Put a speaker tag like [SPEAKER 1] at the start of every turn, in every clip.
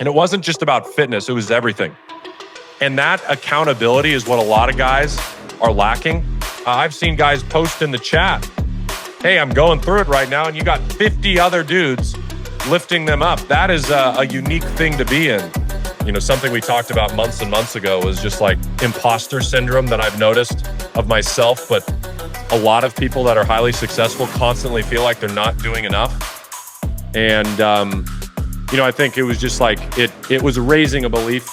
[SPEAKER 1] And it wasn't just about fitness, it was everything. And that accountability is what a lot of guys are lacking. I've seen guys post in the chat, hey, I'm going through it right now, and you got 50 other dudes lifting them up. That is a unique thing to be in. You know, something we talked about months and months ago was just like imposter syndrome that I've noticed of myself, but a lot of people that are highly successful constantly feel like they're not doing enough. And, you know, I think it was just like, it was raising a belief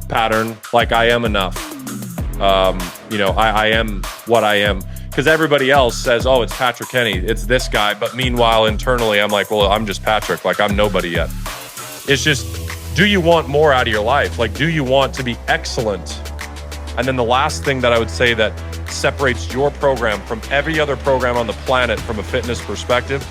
[SPEAKER 1] pattern, like I am enough. You know, I am what I am. Because everybody else says, oh, it's Patrick Kenney, it's this guy. But meanwhile, internally, I'm like, well, I'm just Patrick. Like, I'm nobody yet. It's just, do you want more out of your life? Like, do you want to be excellent? And then the last thing that I would say that separates your program from every other program on the planet from a fitness perspective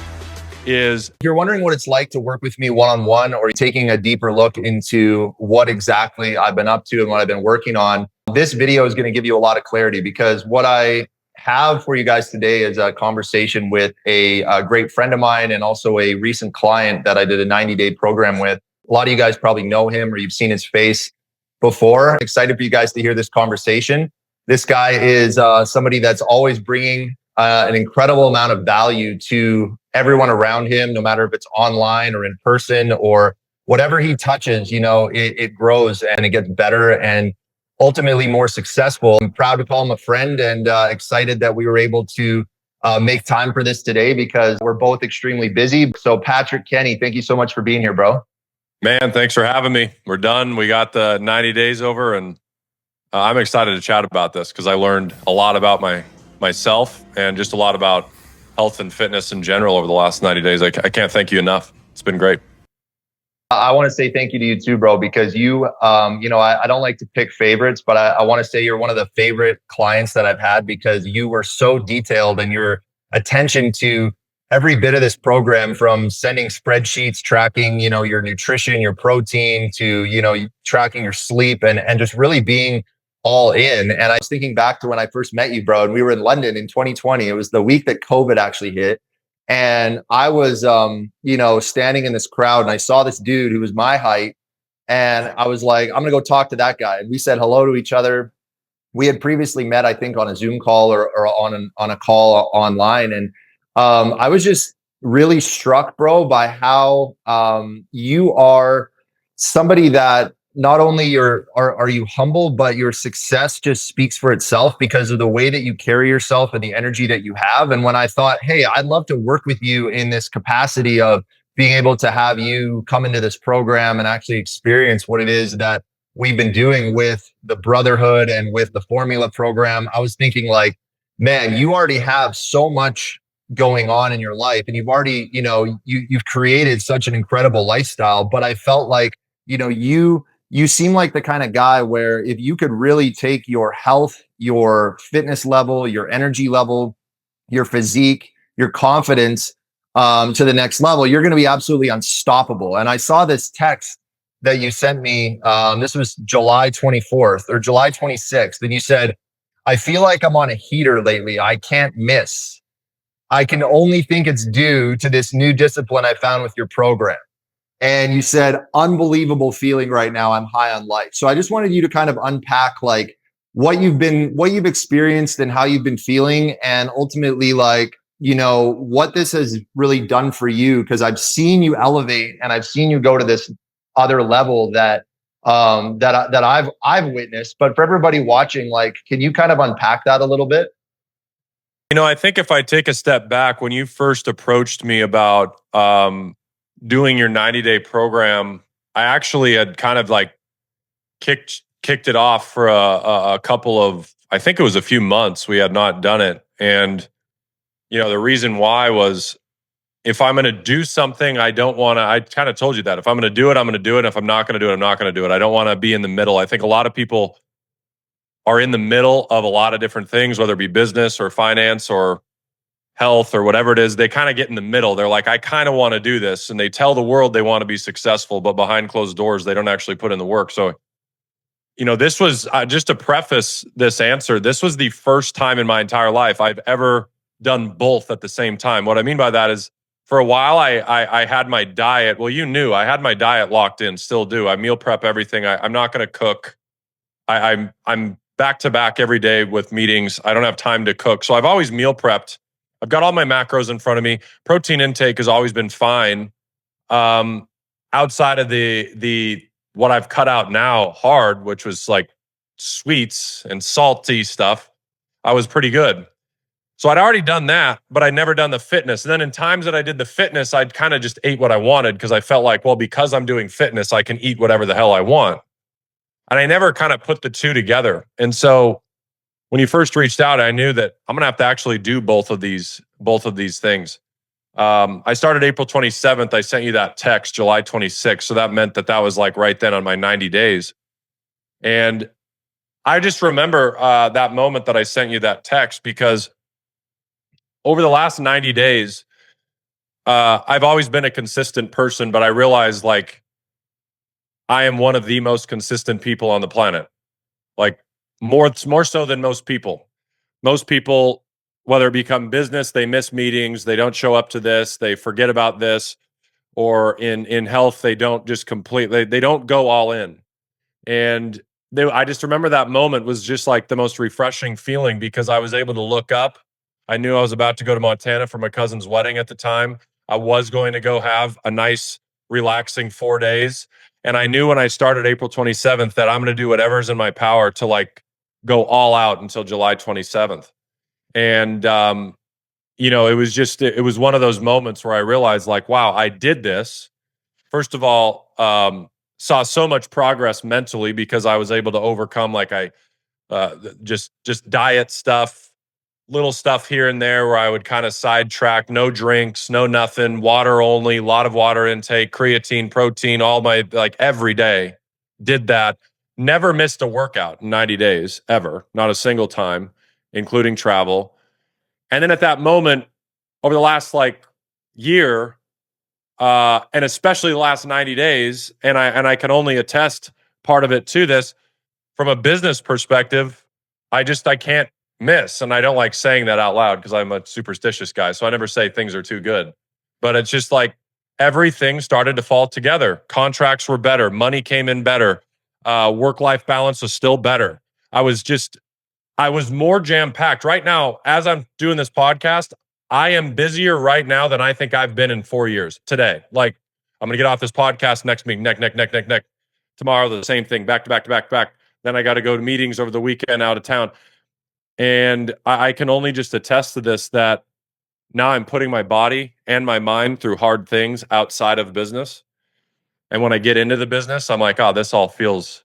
[SPEAKER 1] is,
[SPEAKER 2] if you're wondering what it's like to work with me one-on-one, or taking a deeper look into what exactly I've been up to and what I've been working on, this video is going to give you a lot of clarity, because what I have for you guys today is a conversation with a great friend of mine and also a recent client that I did a 90-day program with. A lot of you guys probably know him or you've seen his face before. I'm excited for you guys to hear this conversation. This guy is somebody that's always bringing an incredible amount of value to everyone around him, no matter if it's online or in person, or whatever he touches, you know, it grows and it gets better and ultimately more successful. I'm proud to call him a friend, and excited that we were able to make time for this today, because we're both extremely busy. So Patrick Kenney, thank you so much for being here, bro.
[SPEAKER 1] man, thanks for having me. We're done. We got the 90 days over, and I'm excited to chat about this because I learned a lot about myself and just a lot about health and fitness in general over the last 90 days. I can't thank you enough. It's been great.
[SPEAKER 2] I want to say thank you to you too, bro, because you, you know, I don't like to pick favorites, but I want to say you're one of the favorite clients that I've had, because you were so detailed in your attention to every bit of this program, from sending spreadsheets, tracking, you know, your nutrition, your protein, to, you know, tracking your sleep, and just really being all in. And I was thinking back to when I first met you, bro, and we were in London in 2020. It was the week that COVID actually hit. And I was, you know, standing in this crowd, and I saw this dude who was my height, and I was like, I'm going to go talk to that guy. And we said hello to each other. We had previously met, I think, on a Zoom call or on a call online. And I was just really struck, bro, by how you are somebody that not only are you humble, but your success just speaks for itself because of the way that you carry yourself and the energy that you have. And when I thought, hey, I'd love to work with you in this capacity of being able to have you come into this program and actually experience what it is that we've been doing with the Brotherhood and with the Formula program, I was thinking like, man, you already have so much going on in your life, and you've already, you know, you've created such an incredible lifestyle. But I felt like, you know, you seem like the kind of guy where if you could really take your health, your fitness level, your energy level, your physique, your confidence to the next level, you're going to be absolutely unstoppable. And I saw this text that you sent me. This was July 24th or July 26th. And you said, I feel like I'm on a heater lately. I can't miss. I can only think it's due to this new discipline I found with your program. And you said, unbelievable feeling right now. I'm high on life. So I just wanted you to kind of unpack like what you've experienced and how you've been feeling, and ultimately like, you know, what this has really done for you. Cause I've seen you elevate, and I've seen you go to this other level that I've witnessed. But for everybody watching, like, can you kind of unpack that a little bit?
[SPEAKER 1] You know, I think if I take a step back, when you first approached me about doing your 90-day program, I actually had kind of like kicked it off for a couple of, I think it was a few months we had not done it. And, you know, the reason why was, if I'm going to do something, I don't want to, I kind of told you that if I'm going to do it, I'm going to do it. If I'm not going to do it, I'm not going to do it. I don't want to be in the middle. I think a lot of people are in the middle of a lot of different things, whether it be business or finance or health or whatever it is. They kind of get in the middle. They're like, I kind of want to do this. And they tell the world they want to be successful, but behind closed doors, they don't actually put in the work. So, you know, this was just to preface this answer. This was the first time in my entire life I've ever done both at the same time. What I mean by that is For a while, I had my diet. Well, you knew I had my diet locked in, still do. I meal prep everything. I'm not going to cook. I'm back to back every day with meetings. I don't have time to cook. So I've always meal prepped. I've got all my macros in front of me. Protein intake has always been fine. Um, Outside of the what I've cut out now hard, which was like sweets and salty stuff, I was pretty good. So I'd already done that, but I'd never done the fitness. And then in times that I did the fitness, I'd kind of just ate what I wanted because I felt like, well, because I'm doing fitness, I can eat whatever the hell I want. And I never kind of put the two together. And so when you first reached out, I knew that I'm gonna have to actually do both of these things. I started April 27th. I sent you that text July 26th. So that meant that was like right then on my 90 days. And I just remember that moment that I sent you that text because over the last 90 days, I've always been a consistent person, but I realized like I am one of the most consistent people on the planet. Like more so than most people. Most people, whether it become business, they miss meetings, they don't show up to this, they forget about this, or in health, they don't just completely they don't go all in. And I just remember that moment was just like the most refreshing feeling because I was able to look up. I knew I was about to go to Montana for my cousin's wedding at the time. I was going to go have a nice, relaxing 4 days. And I knew when I started April 27th that I'm going to do whatever's in my power to like go all out until July 27th. And, it was it was one of those moments where I realized, like, wow, I did this. First of all, saw so much progress mentally because I was able to overcome like just diet stuff, little stuff here and there where I would kind of sidetrack, no drinks, no nothing, water only, a lot of water intake, creatine, protein, all my like every day did that. Never missed a workout in 90 days ever, not a single time, including travel. And then at that moment, over the last like year, and especially the last 90 days, and I can only attest part of it to this from a business perspective. I can't miss, and I don't like saying that out loud because I'm a superstitious guy, so I never say things are too good. But it's just like everything started to fall together. Contracts were better, money came in better, work-life balance was still better. I was more jam-packed. Right now, as I'm doing this podcast, I am busier right now than I think I've been in 4 years today. Like, I'm going to get off this podcast next meeting, neck. Tomorrow, the same thing, back to back to back to back. Then I got to go to meetings over the weekend out of town. And I can only just attest to this that now I'm putting my body and my mind through hard things outside of business. And when I get into the business, I'm like, oh, this all feels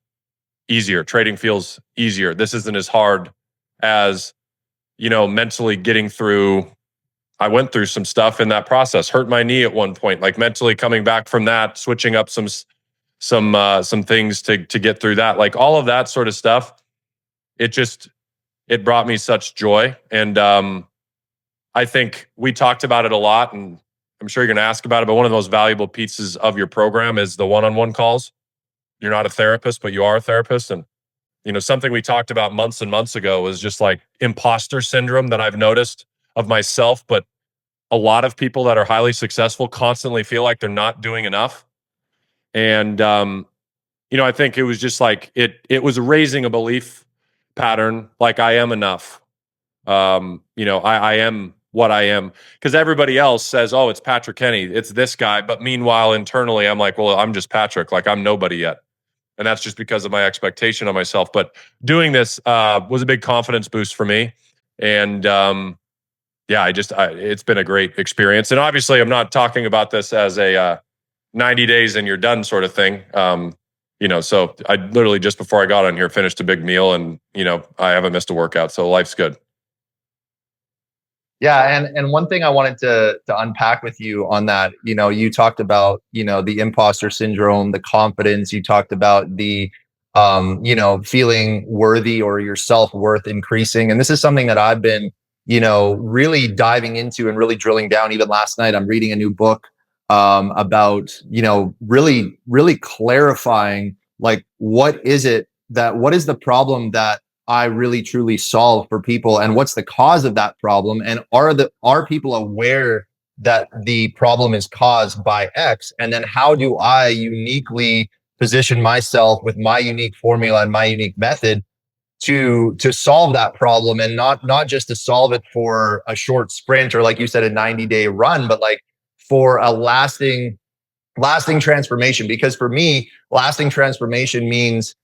[SPEAKER 1] easier. Trading feels easier. This isn't as hard as, mentally getting through. I went through some stuff in that process, hurt my knee at one point, like mentally coming back from that, switching up some things to get through that, like all of that sort of stuff. It brought me such joy. And I think we talked about it a lot, and I'm sure you're going to ask about it, but one of the most valuable pieces of your program is the one-on-one calls. You're not a therapist, but you are a therapist. And something we talked about months and months ago was just like imposter syndrome that I've noticed of myself, but a lot of people that are highly successful constantly feel like they're not doing enough. And I think it was just like it was raising a belief pattern, like I am enough. I am what I am, because everybody else says, oh, it's Patrick Kenney, it's this guy. But meanwhile, internally, I'm like, well, I'm just Patrick, like I'm nobody yet. And that's just because of my expectation of myself. But doing this was a big confidence boost for me. And it's been a great experience. And obviously, I'm not talking about this as a 90 days and you're done sort of thing. So I literally just before I got on here finished a big meal, and I haven't missed a workout, so life's good.
[SPEAKER 2] Yeah, and one thing I wanted to unpack with you on that, you talked about, the imposter syndrome, the confidence, you talked about the feeling worthy or your self-worth increasing. And this is something that I've been, really diving into and really drilling down. Even last night, I'm reading a new book about, really clarifying, like, what is the problem that I really truly solve for people, and what's the cause of that problem, and are people aware that the problem is caused by X? And then how do I uniquely position myself with my unique formula and my unique method to solve that problem, and not just to solve it for a short sprint, or like you said, a 90-day run, but like for a lasting transformation. Because for me, lasting transformation means,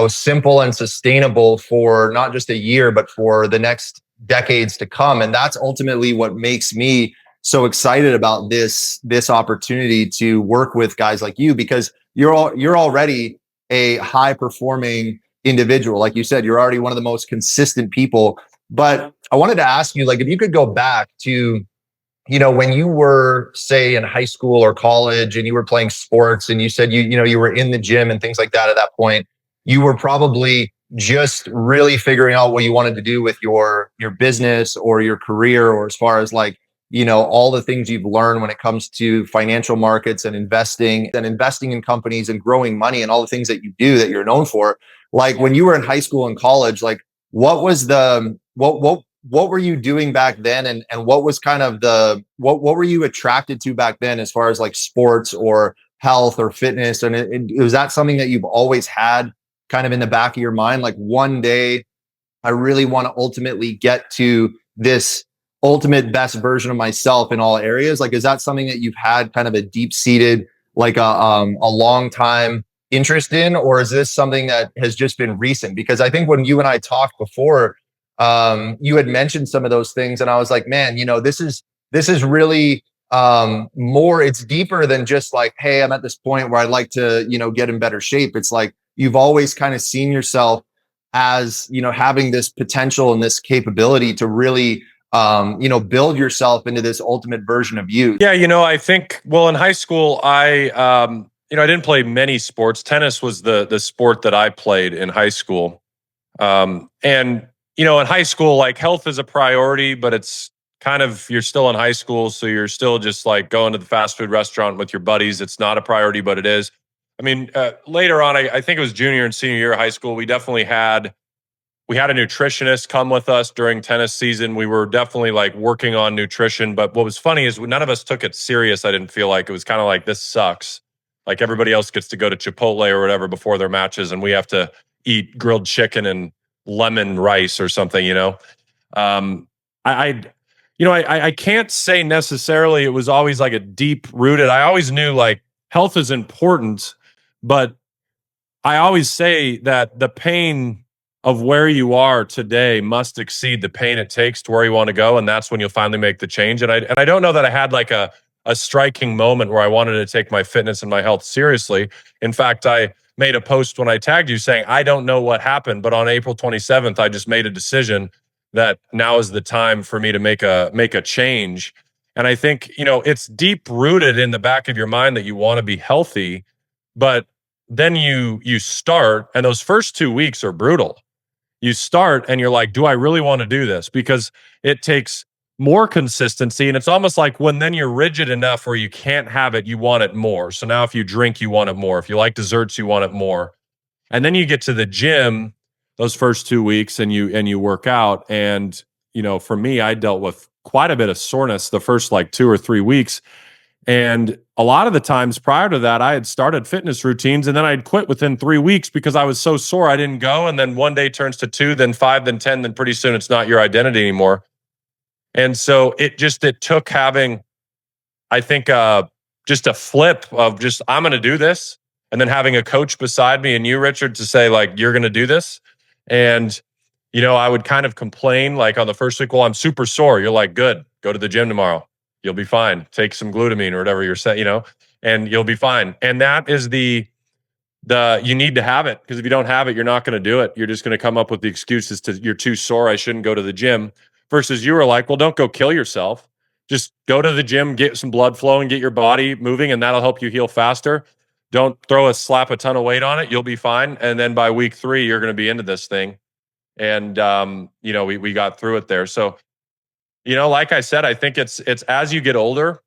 [SPEAKER 2] simple and sustainable for not just a year, but for the next decades to come. And that's ultimately what makes me so excited about this opportunity to work with guys like you, because you're already a high performing individual. Like you said, you're already one of the most consistent people. But I wanted to ask you, like, if you could go back to, when you were, say, in high school or college and you were playing sports, and you said you were in the gym and things like that. At that point, you were probably just really figuring out what you wanted to do with your business or your career, or as far as like, all the things you've learned when it comes to financial markets and investing in companies and growing money and all the things that you do that you're known for. Like when you were in high school and college, like what was the what were you doing back then, and what was kind of what were you attracted to back then, as far as like sports or health or fitness? And was that something that you've always had kind of in the back of your mind, like one day I really want to ultimately get to this ultimate best version of myself in all areas? Like, is that something that you've had kind of a deep seated, like a long time interest in, or is this something that has just been recent? Because I think when you and I talked before, you had mentioned some of those things, and I was like, man, this is really more, it's deeper than just like, hey, I'm at this point where I'd like to, get in better shape. It's like you've always kind of seen yourself as, having this potential and this capability to really build yourself into this ultimate version of you.
[SPEAKER 1] Yeah, I think, well, in high school, I didn't play many sports. Tennis was the sport that I played in high school. And in high school, like health is a priority, but it's kind of, you're still in high school. So you're still just like going to the fast food restaurant with your buddies. It's not a priority, but it is. I mean, later on, I think it was junior and senior year of high school, we had a nutritionist come with us during tennis season. We were definitely like working on nutrition. But what was funny is none of us took it serious. I didn't feel like it was kind of like, this sucks. Like everybody else gets to go to Chipotle or whatever before their matches, and we have to eat grilled chicken and lemon rice or something, I can't say necessarily it was always like a deep rooted. I always knew like health is important, but I always say that the pain of where you are today must exceed the pain it takes to where you want to go. And that's when you'll finally make the change. And I don't know that I had like a striking moment where I wanted to take my fitness and my health seriously. In fact, I made a post when I tagged you saying, I don't know what happened, but on April 27th, I just made a decision that now is the time for me to make a change. And I think, it's deep rooted in the back of your mind that you want to be healthy, but then you start, and those first 2 weeks are brutal. You start and you're like, do I really want to do this? Because it takes more consistency. And it's almost like when then you're rigid enough where you can't have it, you want it more. So now if you drink, you want it more. If you like desserts, you want it more. And then you get to the gym those first 2 weeks and you work out. And, for me, I dealt with quite a bit of soreness the first like 2 or 3 weeks. And a lot of the times prior to that, I had started fitness routines and then I'd quit within 3 weeks because I was so sore I didn't go. And then one day turns to 2, then 5, then 10, then pretty soon it's not your identity anymore. And so it took having, I think, just a flip of just, I'm going to do this. And then having a coach beside me and you, Richard, to say like, you're going to do this. And, I would kind of complain like on the first week, well, I'm super sore. You're like, good, go to the gym tomorrow. You'll be fine. Take some glutamine or whatever you're saying, and you'll be fine. And that is the you need to have it, because if you don't have it, you're not going to do it. You're just going to come up with the excuses to you're too sore, I shouldn't go to the gym. Versus you were like, well, don't go kill yourself. Just go to the gym, get some blood flowing, get your body moving, and that'll help you heal faster. Don't slap a ton of weight on it. You'll be fine. And then by week 3, you're going to be into this thing. And we got through it there. So like I said, I think it's as you get older,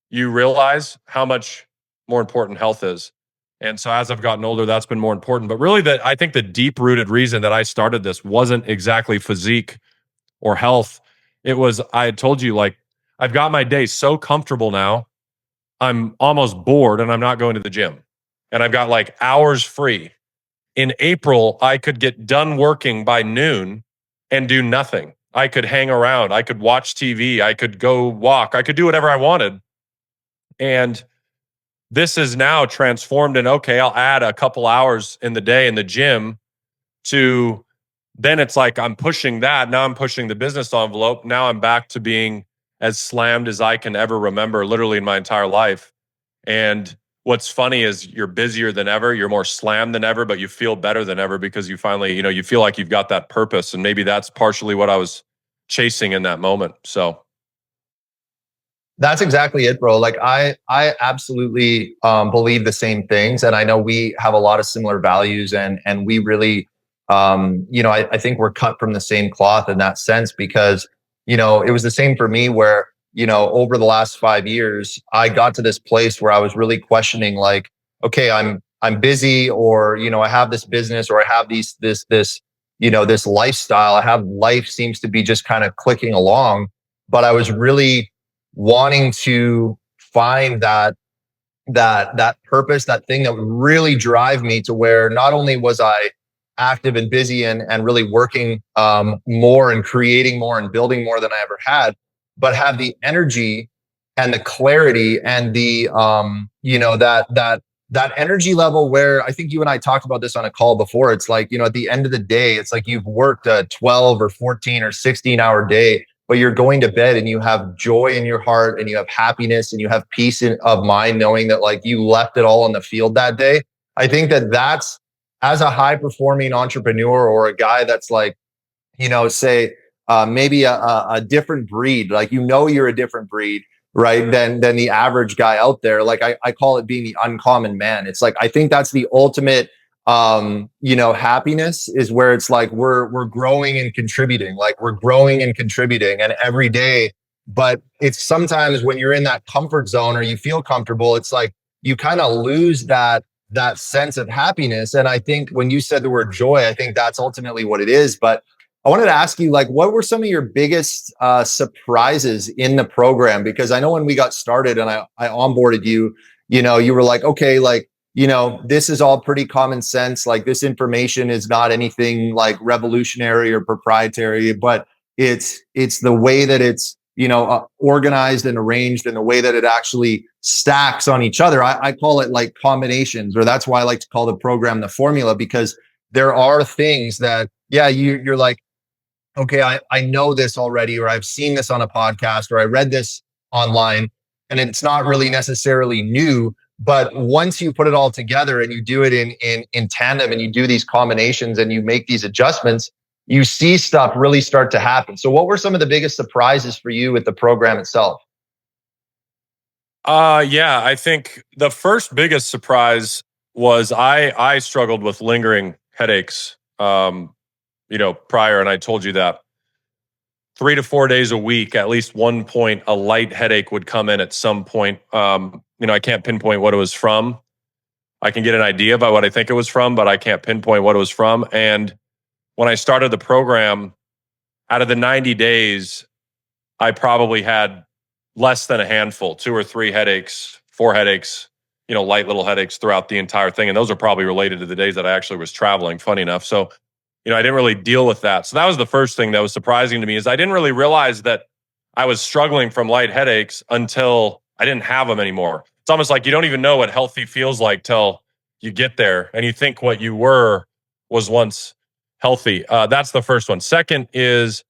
[SPEAKER 1] you realize how much more important health is. And so as I've gotten older, that's been more important. But really, I think the deep rooted reason that I started this wasn't exactly physique or health. It was, I had told you, like, I've got my day so comfortable now. I'm almost bored and I'm not going to the gym. And I've got like hours free. In April, I could get done working by noon and do nothing. I could hang around. I could watch TV. I could go walk. I could do whatever I wanted. And this is now transformed in, okay, I'll add a couple hours in the day in the gym to then it's like I'm pushing that. Now I'm pushing the business envelope. Now I'm back to being as slammed as I can ever remember, literally in my entire life. And what's funny is you're busier than ever, you're more slammed than ever, but you feel better than ever because you finally, you feel like you've got that purpose. And maybe that's partially what I was chasing in that moment. So
[SPEAKER 2] That's exactly it, bro. Like I absolutely believe the same things, and I know we have a lot of similar values, and we really, I think we're cut from the same cloth in that sense because it was the same for me where over the last 5 years I got to this place where I was really questioning like, okay, I'm busy, or I have this business, or I have this lifestyle. I have life seems to be just kind of clicking along, but I was really wanting to find that purpose, that thing that would really drive me to where not only was I active and busy and really working more and creating more and building more than I ever had, but have the energy and the clarity and the that energy level where I think you and I talked about this on a call before. It's like, at the end of the day, it's like you've worked a 12 or 14 or 16-hour day, but you're going to bed and you have joy in your heart and you have happiness and you have peace of mind knowing that like you left it all on the field that day. I think that's as a high performing entrepreneur or a guy that's like, say maybe a different breed, like, you're a different breed, right? Than the average guy out there. Like I call it being the uncommon man. It's like, I think that's the ultimate happiness is where it's like we're growing and contributing, and every day. But it's sometimes when you're in that comfort zone or you feel comfortable, it's like you kind of lose that sense of happiness. And I think when you said the word joy, I think that's ultimately what it is. But I wanted to ask you, like, what were some of your biggest surprises in the program? Because I know when we got started and I onboarded you, you were like, okay, like, this is all pretty common sense. Like, this information is not anything like revolutionary or proprietary, but it's the way that it's, organized and arranged, and the way that it actually stacks on each other. I call it like combinations, or that's why I like to call the program the formula, because there are things that, yeah, you're like, okay, I know this already, or I've seen this on a podcast, or I read this online, and it's not really necessarily new. But once you put it all together and you do it in tandem, and you do these combinations and you make these adjustments, you see stuff really start to happen. So what were some of the biggest surprises for you with the program itself?
[SPEAKER 1] Yeah, I think the first biggest surprise was I struggled with lingering headaches, prior, and I told you that 3 to 4 days a week, at least one point, a light headache would come in at some point. I can't pinpoint what it was from. I can get an idea about what I think it was from, but I can't pinpoint what it was from. And when I started the program, out of the 90 days, I probably had less than a handful, 2 or 3 headaches, 4 headaches, light little headaches throughout the entire thing. And those are probably related to the days that I actually was traveling, funny enough. So, I didn't really deal with that. So that was the first thing that was surprising to me, is I didn't really realize that I was struggling from light headaches until I didn't have them anymore. It's almost like you don't even know what healthy feels like till you get there and you think what you were was once healthy. That's the first one. Second is,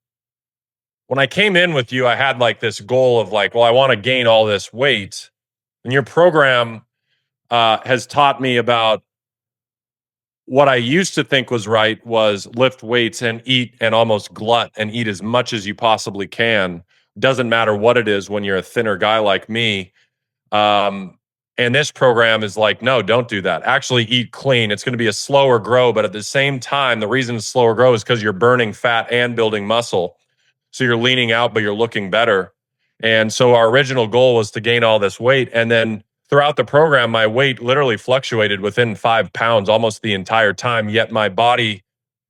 [SPEAKER 1] when I came in with you, I had like this goal of like, well, I want to gain all this weight. And your program has taught me about what I used to think was right, was lift weights and eat and almost glut and eat as much as you possibly can. Doesn't matter what it is when you're a thinner guy like me. And this program is like, no, don't do that. Actually eat clean. It's going to be a slower grow, but at the same time, the reason it's slower grow is because you're burning fat and building muscle. So you're leaning out, but you're looking better. And so our original goal was to gain all this weight. And then throughout the program, my weight literally fluctuated within 5 pounds almost the entire time. Yet my body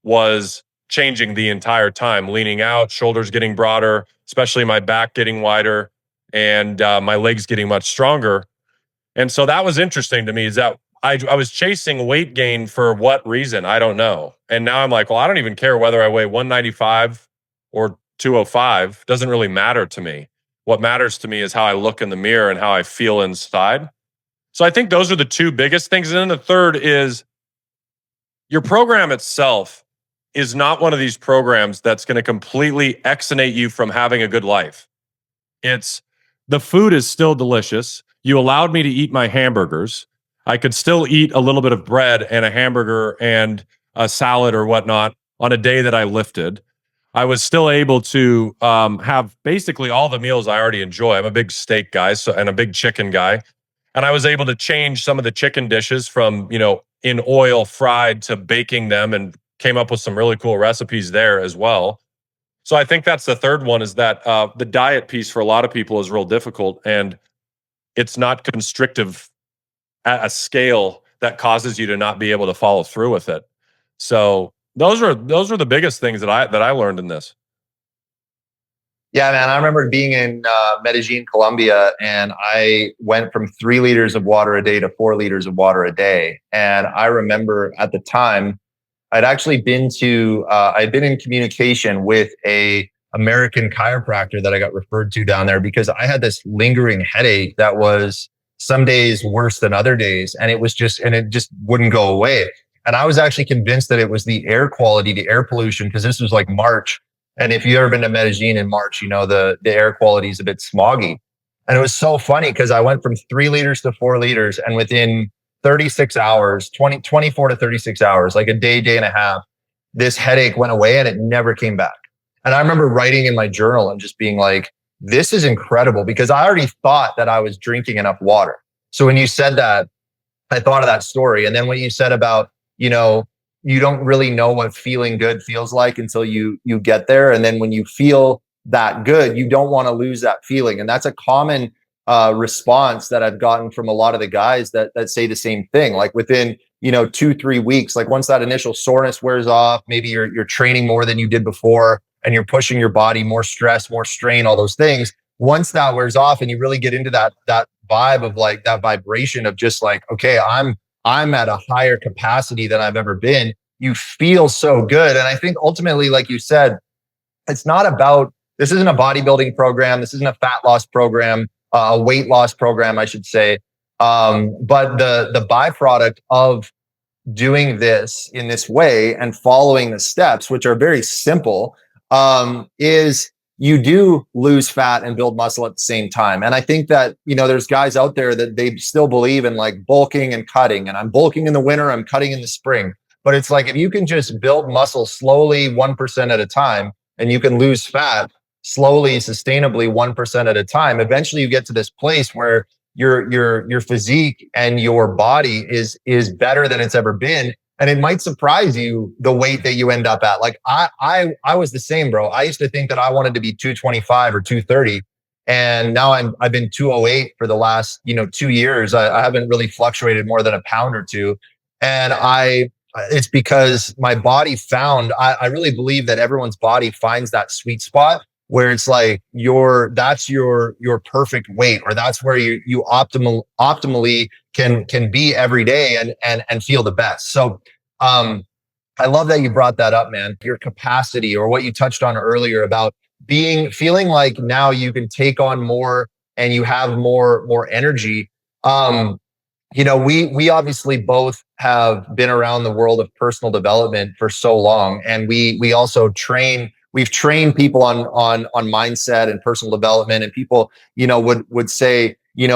[SPEAKER 1] was changing the entire time, leaning out, shoulders getting broader, especially my back getting wider. and my legs getting much stronger. And so that was interesting to me, is that I was chasing weight gain for what reason? I don't know. And now I'm like, well, I don't even care whether I weigh 195 or 205. Doesn't really matter to me. What matters to me is how I look in the mirror and how I feel inside. So I think those are the two biggest things. And then the third is your program itself is not one of these programs that's going to completely exonate you from having a good life. It's the food is still delicious. You allowed me to eat my hamburgers. I could still eat a little bit of bread and a hamburger and a salad or whatnot on a day that I lifted. I was still able to have basically all the meals I already enjoy. I'm a big steak guy, and a big chicken guy. And I was able to change some of the chicken dishes from, in oil fried to baking them, and came up with some really cool recipes there as well. So I think that's the third one, is that the diet piece for a lot of people is real difficult, and it's not constrictive at a scale that causes you to not be able to follow through with it. So those are the biggest things that I learned in this.
[SPEAKER 2] Yeah, man. I remember being in Medellin, Colombia, and I went from 3 liters of water a day to 4 liters of water a day. And I remember at the time, I'd actually I'd been in communication with a American chiropractor that I got referred to down there, because I had this lingering headache that was some days worse than other days. And it just wouldn't go away. And I was actually convinced that it was the air quality, the air pollution, because this was like March. And if you've ever been to Medellin in March, the air quality is a bit smoggy. And it was so funny because I went from 3 liters to 4 liters, and within 36 hours, 24 to 36 hours, like a day and a half, this headache went away and it never came back. And I remember writing in my journal and just being like, this is incredible, because I already thought that I was drinking enough water. So when you said that, I thought of that story. And then when you said about, you don't really know what feeling good feels like until you get there. And then when you feel that good, you don't want to lose that feeling. And that's a common response that I've gotten from a lot of the guys that say the same thing. Like within 2-3 weeks, like once that initial soreness wears off, maybe you're training more than you did before, and you're pushing your body, more stress, more strain, all those things. Once that wears off and you really get into that vibe of like that vibration of just like, okay, I'm at a higher capacity than I've ever been, you feel so good. And I think ultimately, like you said, this isn't a bodybuilding program. This isn't a fat loss program, a weight loss program, I should say. But the byproduct of doing this in this way and following the steps, which are very simple, is you do lose fat and build muscle at the same time. And I think that, there's guys out there that they still believe in like bulking and cutting, and I'm bulking in the winter, I'm cutting in the spring. But it's like, if you can just build muscle slowly, 1% at a time, and you can lose fat slowly, sustainably, 1% at a time, eventually you get to this place where your physique and your body is better than it's ever been. And it might surprise you the weight that you end up at. Like I was the same, bro. I used to think that I wanted to be 225 or 230. And now I've been 208 for the last, 2 years. I haven't really fluctuated more than a pound or two. And it's because my body I really believe that everyone's body finds that sweet spot where it's like that's your perfect weight, or that's where you optimally can be every day and feel the best. So I love that you brought that up, man. Your capacity, or what you touched on earlier about feeling like now you can take on more and you have more energy. We obviously both have been around the world of personal development for so long, and we also train. We've trained people on mindset and personal development, and people, would say,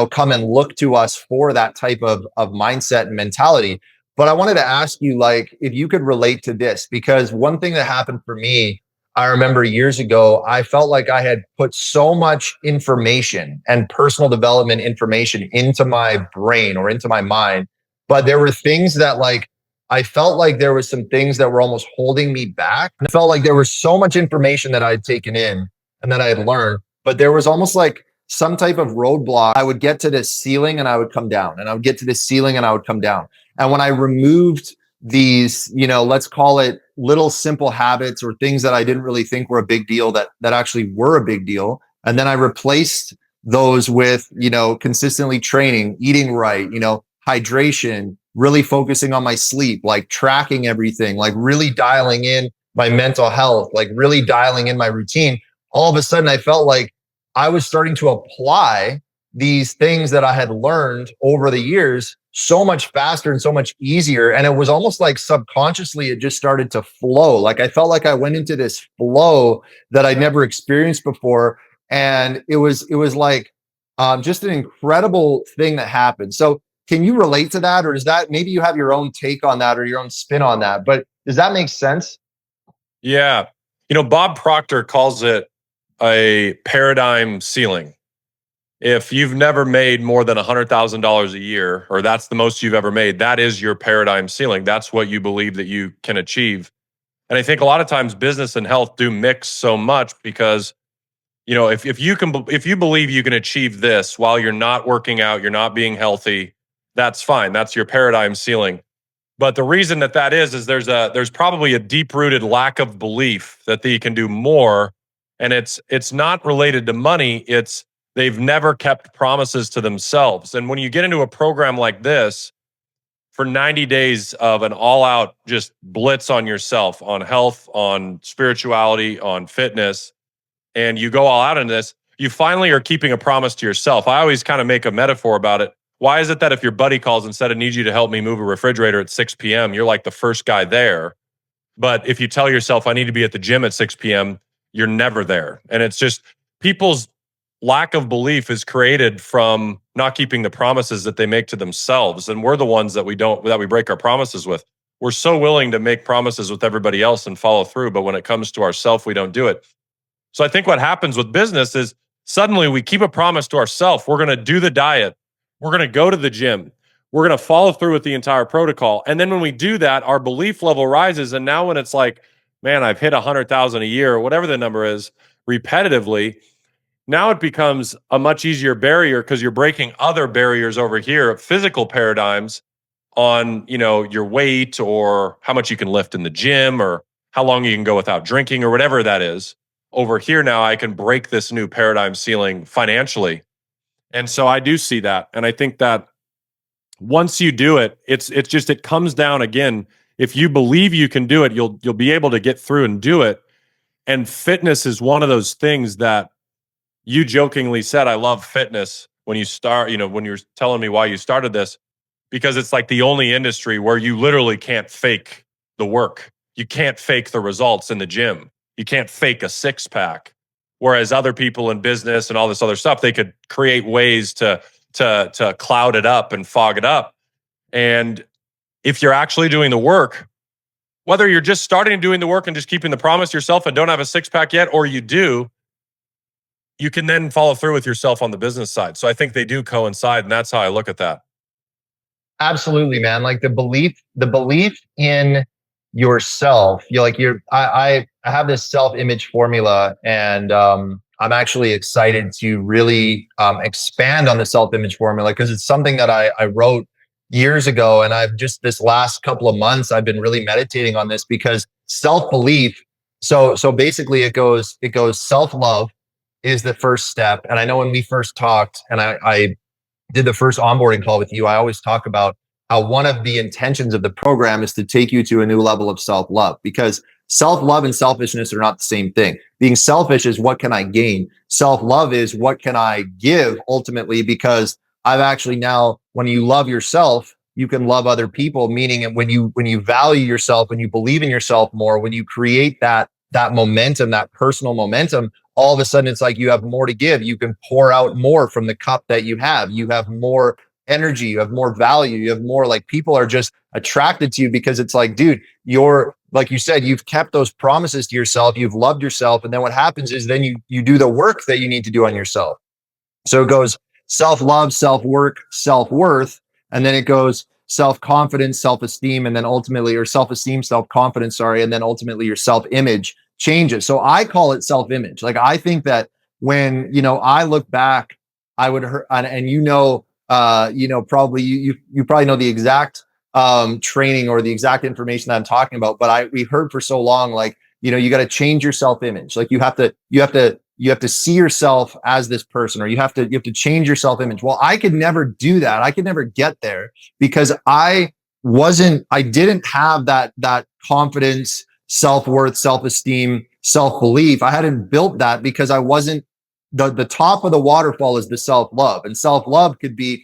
[SPEAKER 2] come and look to us for that type of mindset and mentality. But I wanted to ask you, like, if you could relate to this, because one thing that happened for me, I remember years ago, I felt like I had put so much information and personal development information into my brain or into my mind, but there were things that I felt like there was some things that were almost holding me back. I felt like there was so much information that I had taken in and that I had learned, but there was almost like some type of roadblock. I would get to this ceiling and I would come down, and I would get to this ceiling and I would come down. And when I removed these, let's call it little simple habits or things that I didn't really think were a big deal that actually were a big deal, and then I replaced those with, consistently training, eating right, hydration, really focusing on my sleep, like tracking everything, like really dialing in my mental health, like really dialing in my routine. All of a sudden, I felt like I was starting to apply these things that I had learned over the years so much faster and so much easier. And it was almost like subconsciously, it just started to flow. Like I felt like I went into this flow that I'd never experienced before. And it was like just an incredible thing that happened. So can you relate to that? Or is that, maybe you have your own take on that or your own spin on that, but does that make sense?
[SPEAKER 1] Yeah. Bob Proctor calls it a paradigm ceiling. If you've never made more than $100,000 a year, or that's the most you've ever made, that is your paradigm ceiling. That's what you believe that you can achieve. And I think a lot of times business and health do mix so much because, if you believe you can achieve this while you're not working out, you're not being healthy, that's fine. That's your paradigm ceiling. But the reason that is there's probably a deep rooted lack of belief that they can do more, and it's not related to money. It's they've never kept promises to themselves. And when you get into a program like this for 90 days of an all out just blitz on yourself, on health, on spirituality, on fitness, and you go all out in this, you finally are keeping a promise to yourself. I always kind of make a metaphor about it. Why is it that if your buddy calls and said, I need you to help me move a refrigerator at 6 p.m., you're like the first guy there? But if you tell yourself, I need to be at the gym at 6 p.m., you're never there. And it's just people's lack of belief is created from not keeping the promises that they make to themselves. And we're the ones that we break our promises with. We're so willing to make promises with everybody else and follow through. But when it comes to ourselves, we don't do it. So I think what happens with business is suddenly we keep a promise to ourselves. We're going to do the diet. We're going to go to the gym. We're going to follow through with the entire protocol. And then when we do that, our belief level rises. And now when it's like, man, I've hit 100,000 a year, or whatever the number is, repetitively, now it becomes a much easier barrier because you're breaking other barriers over here, physical paradigms on, your weight or how much you can lift in the gym or how long you can go without drinking or whatever that is. Over here now, I can break this new paradigm ceiling financially. And so I do see that. And I think that once you do it, it comes down again. If you believe you can do it, you'll be able to get through and do it. And fitness is one of those things that you jokingly said, I love fitness when you start, when you're telling me why you started this, because it's like the only industry where you literally can't fake the work. You can't fake the results in the gym. You can't fake a six pack. Whereas other people in business and all this other stuff, they could create ways to cloud it up and fog it up. And if you're actually doing the work, whether you're just starting doing the work and just keeping the promise to yourself and don't have a six pack yet, or you do, you can then follow through with yourself on the business side. So I think they do coincide, and that's how I look at that.
[SPEAKER 2] Absolutely, man. Like the belief in yourself. I have this self-image formula, and I'm actually excited to really expand on the self-image formula because it's something that I wrote years ago, and I've just this last couple of months I've been really meditating on this because self-belief. So basically, it goes self-love is the first step. And I know when we first talked, and I did the first onboarding call with you, I always talk about how one of the intentions of the program is to take you to a new level of self-love, because self-love and selfishness are not the same thing. Being selfish is what can I gain? Self-love is what can I give ultimately, because I've actually now, when you love yourself, you can love other people, meaning when you value yourself, when you believe in yourself more, when you create that momentum, that personal momentum, all of a sudden it's like you have more to give. You can pour out more from the cup that you have. You have more energy, you have more value, you have more, like, people are just attracted to you because it's like, dude, you're, like you said, you've kept those promises to yourself, you've loved yourself. And then what happens is then you do the work that you need to do on yourself. So it goes self-love, self-work, self-worth, and then it goes self-confidence, self-esteem, and then ultimately, or self-esteem, self-confidence, sorry, and then ultimately your self-image changes. So I call it self-image. Like, I think that when, I look back, I would hurt, and probably you probably know the exact training or the exact information that I'm talking about, but we heard for so long, like, you got to change your self-image. Like you have to you have to see yourself as this person, or you have to change your self-image. Well, I could never do that. I could never get there because I didn't have that confidence, self-worth, self-esteem, self-belief. I hadn't built that because I wasn't the top of the waterfall is the self-love. And self-love could be,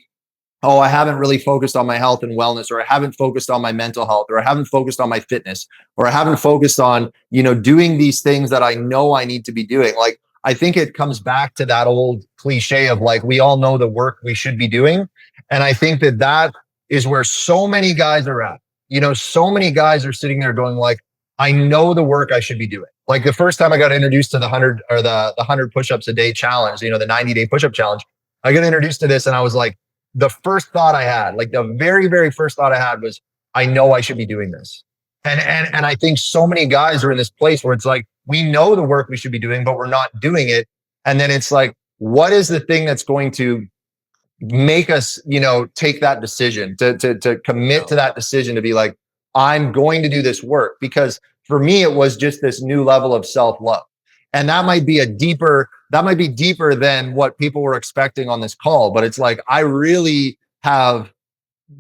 [SPEAKER 2] oh, I haven't really focused on my health and wellness, or I haven't focused on my mental health, or I haven't focused on my fitness, or I haven't focused on, doing these things that I know I need to be doing. Like, I think it comes back to that old cliche of like, we all know the work we should be doing. And I think that is where so many guys are at. So many guys are sitting there going like, I know the work I should be doing. Like the first time I got introduced to the 100 or the 100 push-ups a day challenge, the 90-day push-up challenge, I got introduced to this and I was like, the first thought I had, like the very, very first thought I had was, I know I should be doing this. And I think so many guys are in this place where it's like, we know the work we should be doing, but we're not doing it. And then it's like, what is the thing that's going to make us, take that decision to commit to that decision to be like, I'm going to do this work? Because for me, it was just this new level of self-love. And that might be deeper than what people were expecting on this call. But it's like, I really have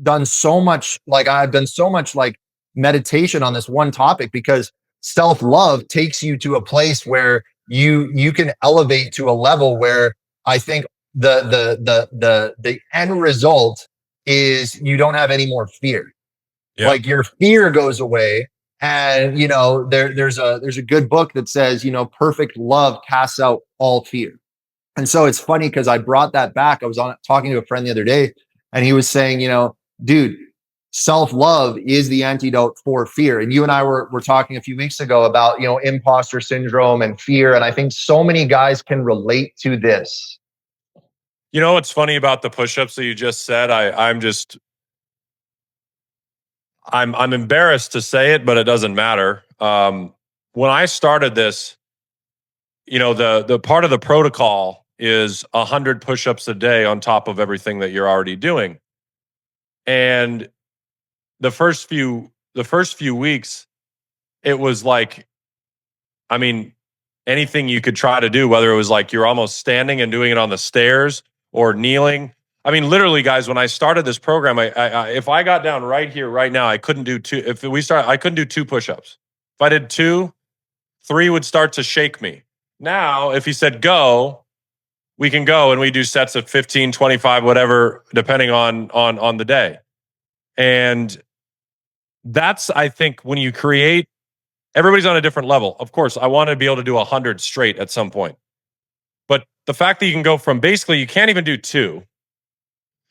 [SPEAKER 2] done so much, like meditation on this one topic, because self-love takes you to a place where you can elevate to a level where I think the end result is you don't have any more fear. Yeah. Like your fear goes away. And there's a good book that says, perfect love casts out all fear. And so it's funny because I brought that back. I was talking to a friend the other day, and he was saying, dude, self-love is the antidote for fear. And you and I were talking a few weeks ago about, imposter syndrome and fear. And I think so many guys can relate to this.
[SPEAKER 1] What's funny about the push-ups that you just said? I'm embarrassed to say it, but it doesn't matter. When I started this, the part of the protocol is 100 push-ups a day on top of everything that you're already doing. And the first few weeks, it was like, anything you could try to do, whether it was like you're almost standing and doing it on the stairs or kneeling. Literally, guys, when I started this program, if I got down right here, right now, I couldn't do two. I couldn't do 2 push-ups. If I did 2, 3 would start to shake me. Now, if he said go, we can go, and we do sets of 15, 25, whatever, depending on the day. And that's, I think, when you create, everybody's on a different level. Of course, I want to be able to do 100 straight at some point. But the fact that you can go from basically, you can't even do 2.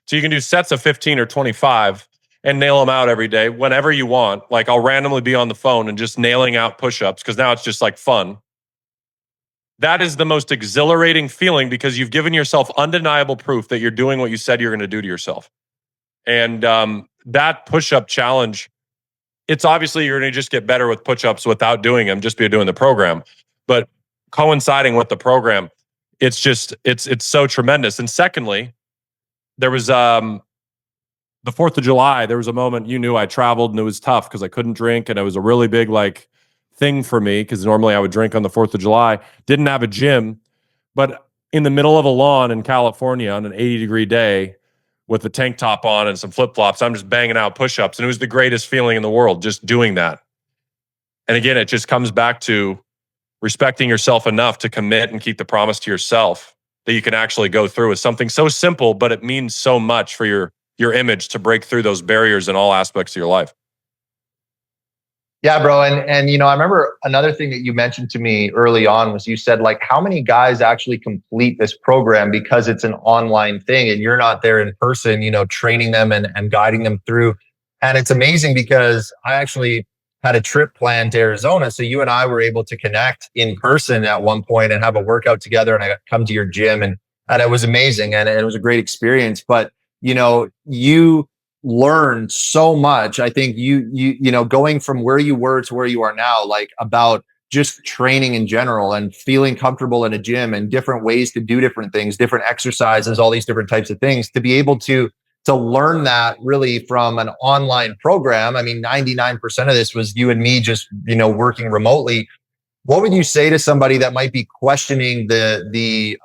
[SPEAKER 1] So you can do sets of 15 or 25 and nail them out every day whenever you want. Like I'll randomly be on the phone and just nailing out push-ups because now it's just like fun. That is the most exhilarating feeling because you've given yourself undeniable proof that you're doing what you said you're going to do to yourself. And that push-up challenge, it's obviously you're going to just get better with push-ups without doing them, just by doing the program. But coinciding with the program, it's so tremendous. And secondly, there was the 4th of July, there was a moment you knew I traveled and it was tough because I couldn't drink, and it was a really big thing for me because normally I would drink on the 4th of July. Didn't have a gym, but in the middle of a lawn in California on an 80-degree day with a tank top on and some flip-flops, I'm just banging out push-ups, and it was the greatest feeling in the world just doing that. And again, it just comes back to respecting yourself enough to commit and keep the promise to yourself that you can actually go through with something so simple, but it means so much for your image to break through those barriers in all aspects of your life.
[SPEAKER 2] Yeah, bro. And I remember another thing that you mentioned to me early on was you said, like, how many guys actually complete this program because it's an online thing and you're not there in person, training them and guiding them through. And it's amazing because I actually had a trip planned to Arizona. So you and I were able to connect in person at one point and have a workout together. And I got to come to your gym and it was amazing. And it was a great experience. But, you learned so much. I think you going from where you were to where you are now, like about just training in general and feeling comfortable in a gym and different ways to do different things, different exercises, all these different types of things, to be able to learn that really from an online program. 99% of this was you and me just, working remotely. what would you say to somebody that might be questioning the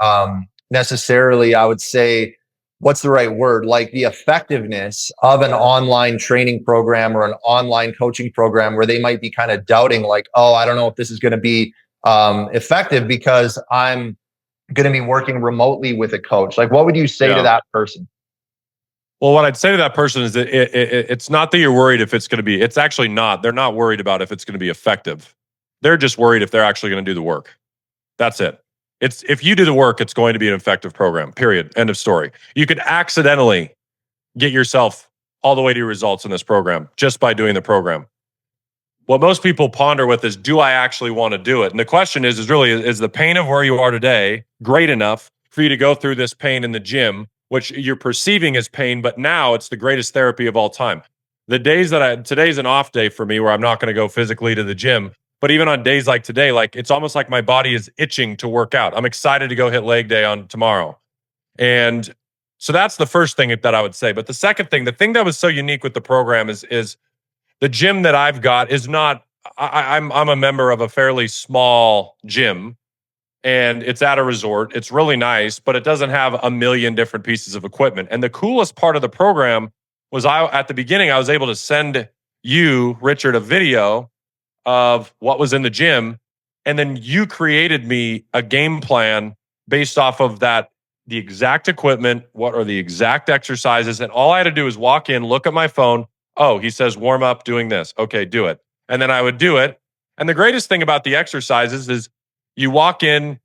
[SPEAKER 2] necessarily, I would say, what's the right word? Like the effectiveness of an online training program or an online coaching program, where they might be kind of doubting, like, oh, I don't know if this is going to be effective because I'm going to be working remotely with a coach. Like, what would you say to that person?
[SPEAKER 1] Well, what I'd say to that person is that it's not that you're worried if it's going to be, it's actually not. They're not worried about if it's going to be effective. They're just worried if they're actually going to do the work. That's it. It's if you do the work, it's going to be an effective program, period. End of story. You could accidentally get yourself all the way to your results in this program just by doing the program. What most people ponder with is, do I actually want to do it? And the question is really, is the pain of where you are today great enough for you to go through this pain in the gym, which you're perceiving as pain, but now it's the greatest therapy of all time. The days that today's an off day for me where I'm not going to go physically to the gym, but even on days like today, like it's almost like my body is itching to work out. I'm excited to go hit leg day on tomorrow. And so that's the first thing that I would say. But the second thing, the thing that was so unique with the program is the gym that I've got is not, I'm a member of a fairly small gym, and it's at a resort. It's really nice, but it doesn't have a million different pieces of equipment. And the coolest part of the program was at the beginning, I was able to send you, Richard, a video of what was in the gym. And then you created me a game plan based off of that, the exact equipment, what are the exact exercises. And all I had to do is walk in, look at my phone. Oh, he says, warm up doing this. Okay, do it. And then I would do it. And the greatest thing about the exercises is you walk in,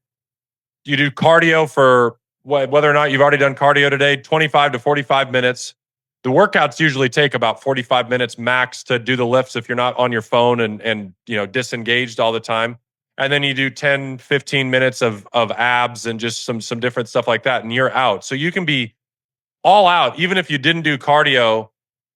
[SPEAKER 1] you do cardio for whether or not you've already done cardio today, 25 to 45 minutes. The workouts usually take about 45 minutes max to do the lifts if you're not on your phone and disengaged all the time. And then you do 10, 15 minutes of abs and just some different stuff like that, and you're out. So you can be all out. Even if you didn't do cardio,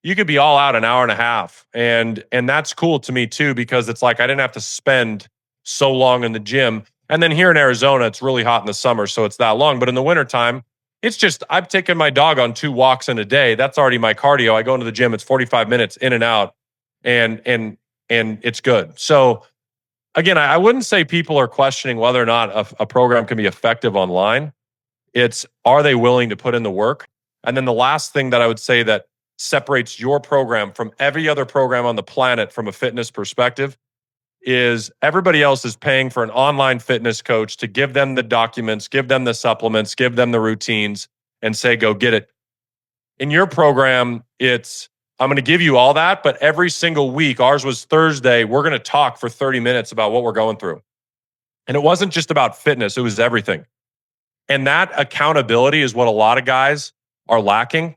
[SPEAKER 1] you could be all out an hour and a half. And that's cool to me too, because it's like I didn't have to spend so long in the gym. And then here in Arizona, it's really hot in the summer, so it's that long. But in the wintertime, it's just, I've taken my dog on 2 walks in a day. That's already my cardio. I go into the gym, it's 45 minutes in and out, and it's good. So again, I wouldn't say people are questioning whether or not a program can be effective online. It's, are they willing to put in the work? And then the last thing that I would say that separates your program from every other program on the planet from a fitness perspective is everybody else is paying for an online fitness coach to give them the documents, give them the supplements, give them the routines, and say, go get it. In your program, it's, I'm going to give you all that, but every single week, ours was Thursday, we're going to talk for 30 minutes about what we're going through. And it wasn't just about fitness, it was everything. And that accountability is what a lot of guys are lacking.